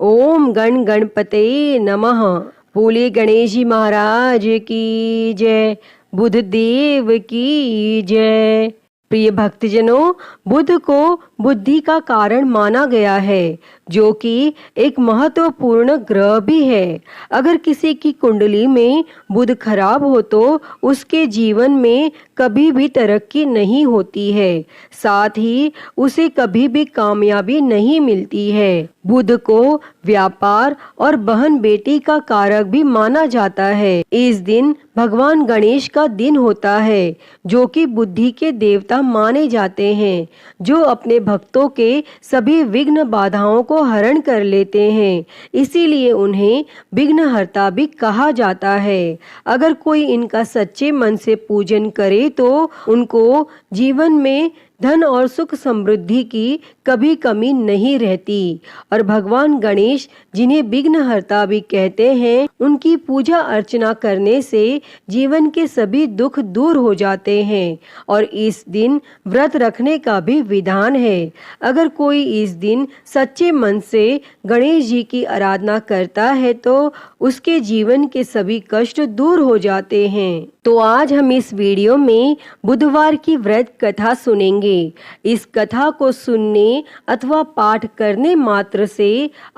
ओम गण गणपते नमः। बोले गणेश जी महाराज की जय, बुध देव की जय। प्रिय भक्तजनों, बुध को बुद्धि का कारण माना गया है, जो कि एक महत्वपूर्ण ग्रह भी है। अगर किसी की कुंडली में बुध खराब हो तो उसके जीवन में कभी भी तरक्की नहीं होती है, साथ ही उसे कभी भी कामयाबी नहीं मिलती है। बुध को व्यापार और बहन बेटी का कारक भी माना जाता है। इस दिन भगवान गणेश का दिन होता है, जो कि बुद्धि के देवता माने जाते हैं, जो अपने भक्तों के सभी विघ्न बाधाओं को हरण कर लेते हैं। इसीलिए उन्हें विघ्नहर्ता भी कहा जाता है। अगर कोई इनका सच्चे मन से पूजन करे तो उनको जीवन में धन और सुख समृद्धि की कभी कमी नहीं रहती। और भगवान गणेश, जिन्हें विघ्नहर्ता भी कहते हैं, उनकी पूजा अर्चना करने से जीवन के सभी दुख दूर हो जाते हैं। और इस दिन व्रत रखने का भी विधान है। अगर कोई इस दिन सच्चे मन से गणेश जी की आराधना करता है तो उसके जीवन के सभी कष्ट दूर हो जाते हैं। तो आज हम इस वीडियो में बुधवार की व्रत कथा सुनेंगे। इस कथा को सुनने अथवा पाठ करने मात्र से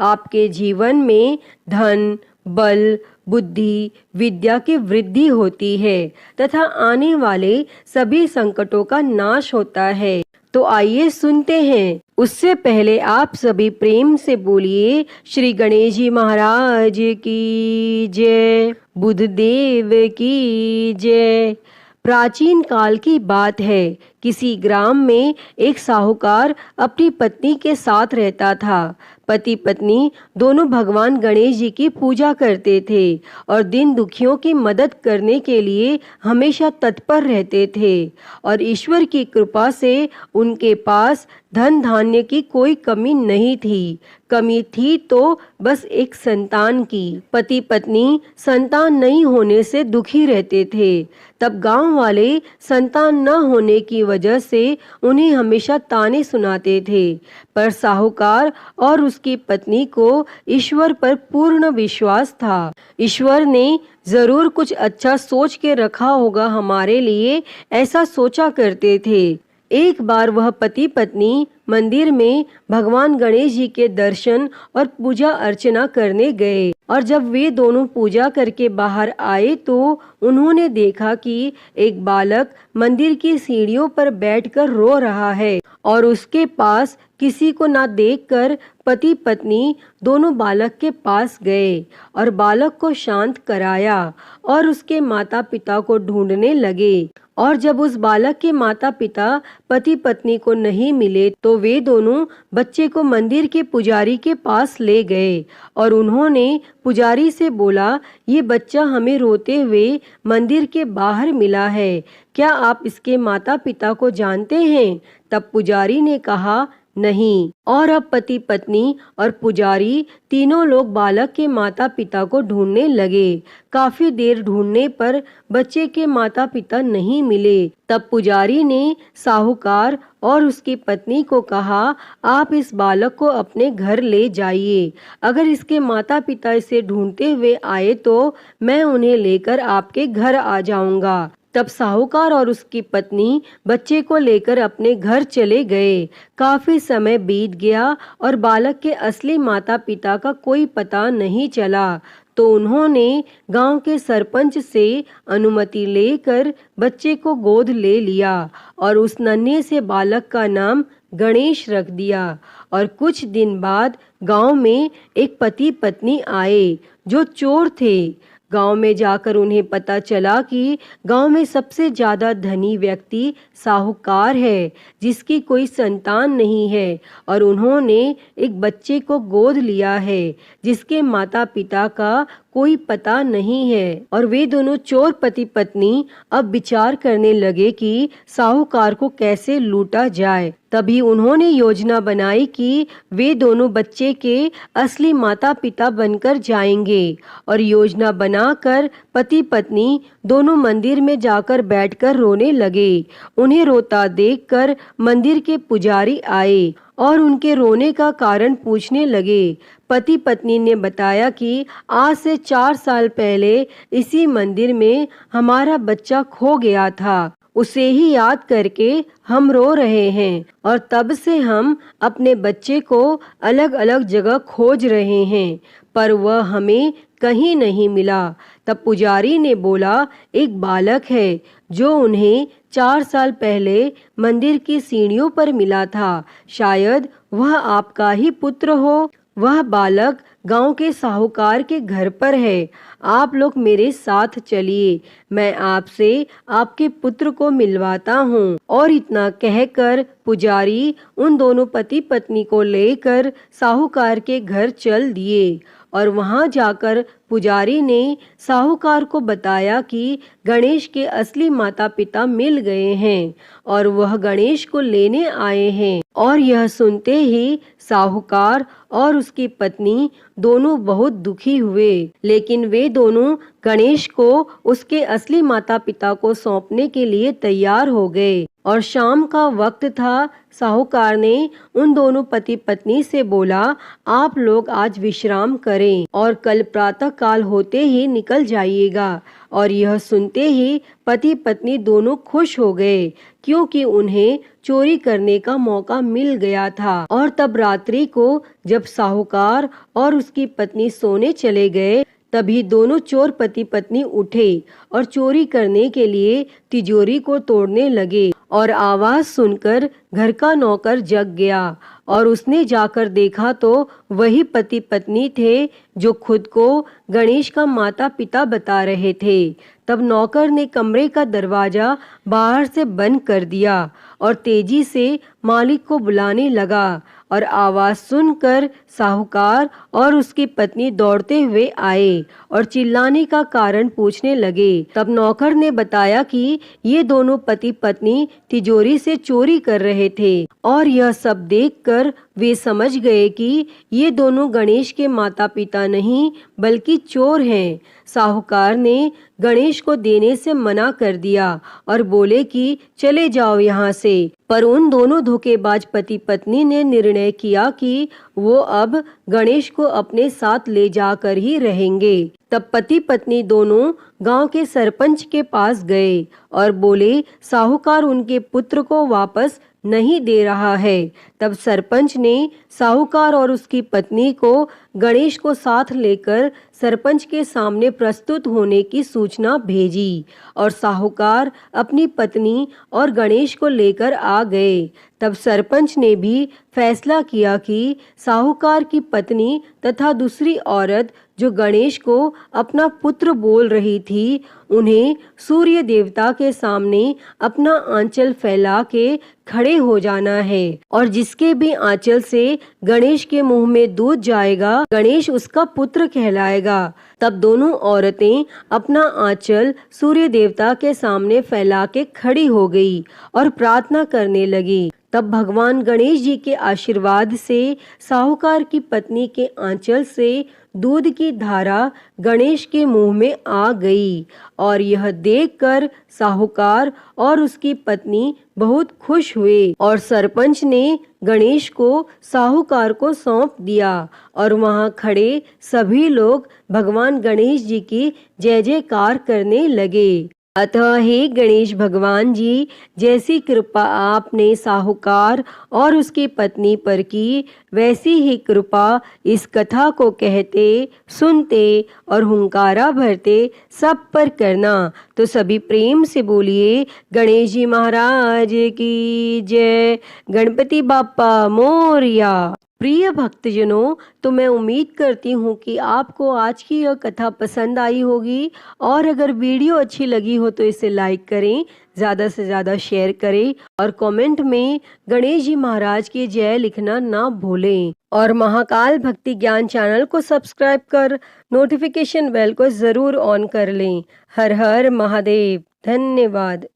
आपके जीवन में धन, बल, बुद्धि, विद्या की वृद्धि होती है तथा आने वाले सभी संकटों का नाश होता है। तो आइए सुनते हैं। उससे पहले आप सभी प्रेम से बोलिए श्री गणेश जी महाराज की जय, बुध देव की जय। प्राचीन काल की बात है। किसी ग्राम में एक साहूकार अपनी पत्नी के साथ रहता था। पति पत्नी दोनों भगवान गणेश जी की पूजा करते थे और दिन दुखियों की मदद करने के लिए हमेशा तत्पर रहते थे। और ईश्वर की कृपा से उनके पास धन धान्य की कोई कमी नहीं थी। कमी थी तो बस एक संतान की। पति पत्नी संतान नहीं होने से दुखी रहते थे। तब गांव वाले संतान न होने की वजह से उन्हें हमेशा ताने सुनाते थे। पर साहूकार और उसकी पत्नी को ईश्वर पर पूर्ण विश्वास था। ईश्वर ने जरूर कुछ अच्छा सोच के रखा होगा हमारे लिए, ऐसा सोचा करते थे। एक बार वह पति पत्नी मंदिर में भगवान गणेश जी के दर्शन और पूजा अर्चना करने गए। और जब वे दोनों पूजा करके बाहर आए तो उन्होंने देखा कि एक बालक मंदिर की सीढ़ियों पर बैठकर रो रहा है। और उसके पास किसी को ना देखकर पति पत्नी दोनों बालक के पास गए और बालक को शांत कराया और उसके माता पिता को ढूंढने लगे। और जब उस बालक के माता पिता पति पत्नी को नहीं मिले तो वे दोनों बच्चे को मंदिर के पुजारी के पास ले गए और उन्होंने पुजारी से बोला, ये बच्चा हमें रोते हुए मंदिर के बाहर मिला है, क्या आप इसके माता पिता को जानते हैं? तब पुजारी ने कहा, नहीं। और अब पति पत्नी और पुजारी तीनों लोग बालक के माता पिता को ढूंढने लगे। काफी देर ढूंढने पर बच्चे के माता पिता नहीं मिले। तब पुजारी ने साहूकार और उसकी पत्नी को कहा, आप इस बालक को अपने घर ले जाइए। अगर इसके माता पिता इसे ढूंढते हुए आए तो मैं उन्हें लेकर आपके घर आ जाऊंगा। तब साहूकार और उसकी पत्नी बच्चे को लेकर अपने घर चले गए। काफी समय बीत गया और बालक के असली माता पिता का कोई पता नहीं चला। तो उन्होंने गांव के सरपंच से अनुमति लेकर बच्चे को गोद ले लिया और उस नन्हे से बालक का नाम गणेश रख दिया। और कुछ दिन बाद गांव में एक पति पत्नी आए जो चोर थे। गांव में जाकर उन्हें पता चला कि गांव में सबसे ज्यादा धनी व्यक्ति साहूकार है, जिसकी कोई संतान नहीं है। और उन्होंने एक बच्चे को गोद लिया है जिसके माता पिता का कोई पता नहीं है। और वे दोनों चोर पति पत्नी अब विचार करने लगे कि साहूकार को कैसे लूटा जाए। तभी उन्होंने योजना बनाई कि वे दोनों बच्चे के असली माता पिता बनकर जाएंगे। और योजना बनाकर पति पत्नी दोनों मंदिर में जाकर बैठकर रोने लगे। उन्हें रोता देखकर मंदिर के पुजारी आए और उनके रोने का कारण पूछने लगे। पति पत्नी ने बताया कि आज से 4 साल पहले इसी मंदिर में हमारा बच्चा खो गया था। उसे ही याद करके हम रो रहे हैं और तब से हम अपने बच्चे को अलग अलग जगह खोज रहे हैं, पर वह हमें कहीं नहीं मिला। तब पुजारी ने बोला, एक बालक है जो उन्हें 4 साल पहले मंदिर की सीढ़ियों पर मिला था। शायद वह आपका ही पुत्र हो। वह बालक गांव के साहूकार के घर पर है। आप लोग मेरे साथ चलिए, मैं आपसे आपके पुत्र को मिलवाता हूँ। और इतना कहकर पुजारी उन दोनों पति पत्नी को लेकर साहूकार के घर चल दिए। और वहां जाकर पुजारी ने साहूकार को बताया कि गणेश के असली माता पिता मिल गए हैं और वह गणेश को लेने आए हैं। और यह सुनते ही साहूकार और उसकी पत्नी दोनों बहुत दुखी हुए, लेकिन वे दोनों गणेश को उसके असली माता पिता को सौंपने के लिए तैयार हो गए। और शाम का वक्त था। साहूकार ने उन दोनों पति पत्नी से बोला, आप लोग आज विश्राम करें और कल प्रातः काल होते ही निकल जाइएगा। और यह सुनते ही पति पत्नी दोनों खुश हो गए, क्योंकि उन्हें चोरी करने का मौका मिल गया था। और तब रात्रि को जब साहूकार और उसकी पत्नी सोने चले गए, तभी दोनों चोर पति पत्नी उठे और चोरी करने के लिए तिजोरी को तोड़ने लगे। और आवाज सुनकर घर का नौकर जग गया और उसने जाकर देखा तो वही पति पत्नी थे जो खुद को गणेश का माता पिता बता रहे थे। तब नौकर ने कमरे का दरवाजा बाहर से बंद कर दिया और तेजी से मालिक को बुलाने लगा। और आवाज सुनकर साहूकार और उसकी पत्नी दौड़ते हुए आए और चिल्लाने का कारण पूछने लगे। तब नौकर ने बताया कि ये दोनों पति पत्नी तिजोरी से चोरी कर रहे थे। और यह सब देखकर वे समझ गए कि ये दोनों गणेश के माता पिता नहीं बल्कि चोर हैं। साहूकार ने गणेश को देने से मना कर दिया और बोले कि चले जाओ यहाँ से। पर उन दोनों धोखेबाज पति पत्नी ने निर्णय किया कि वो अब गणेश को अपने साथ ले जाकर ही रहेंगे। तब पति पत्नी दोनों गांव के सरपंच के पास गए और बोले, साहूकार उनके पुत्र को वापस नहीं दे रहा है। तब सरपंच ने साहूकार और उसकी पत्नी को गणेश को साथ लेकर सरपंच के सामने प्रस्तुत होने की सूचना भेजी और साहूकार अपनी पत्नी और गणेश को लेकर आ गए। तब सरपंच ने भी फैसला किया कि साहूकार की पत्नी तथा दूसरी औरत जो गणेश को अपना पुत्र बोल रही थी, उन्हें सूर्य देवता के सामने अपना आंचल फैला के खड़े हो जाना है और जिसके भी आंचल से गणेश के मुंह में दूध जाएगा, गणेश उसका पुत्र कहलाएगा। तब दोनों औरतें अपना आंचल सूर्य देवता के सामने फैला के खड़ी हो गई और प्रार्थना करने लगी। तब भगवान गणेश जी के आशीर्वाद से साहूकार की पत्नी के आंचल से दूध की धारा गणेश के मुंह में आ गई। और यह देखकर साहूकार और उसकी पत्नी बहुत खुश हुए और सरपंच ने गणेश को साहूकार को सौंप दिया और वहां खड़े सभी लोग भगवान गणेश जी की जय जयकार करने लगे। अतः हे गणेश भगवान जी, जैसी कृपा आपने साहूकार और उसकी पत्नी पर की, वैसी ही कृपा इस कथा को कहते, सुनते और हुंकारा भरते सब पर करना। तो सभी प्रेम से बोलिए गणेश जी महाराज की जय। गणपति बाप्पा मोरया। प्रिय भक्तजनों, तो मैं उम्मीद करती हूँ कि आपको आज की यह कथा पसंद आई होगी और अगर वीडियो अच्छी लगी हो तो इसे लाइक करें, ज़्यादा से ज़्यादा शेयर करें और कमेंट में गणेश जी महाराज की जय लिखना ना भूलें। और महाकाल भक्ति ज्ञान चैनल को सब्सक्राइब कर नोटिफिकेशन बेल को ज़रूर ऑन कर लें। हर हर महादेव। धन्यवाद।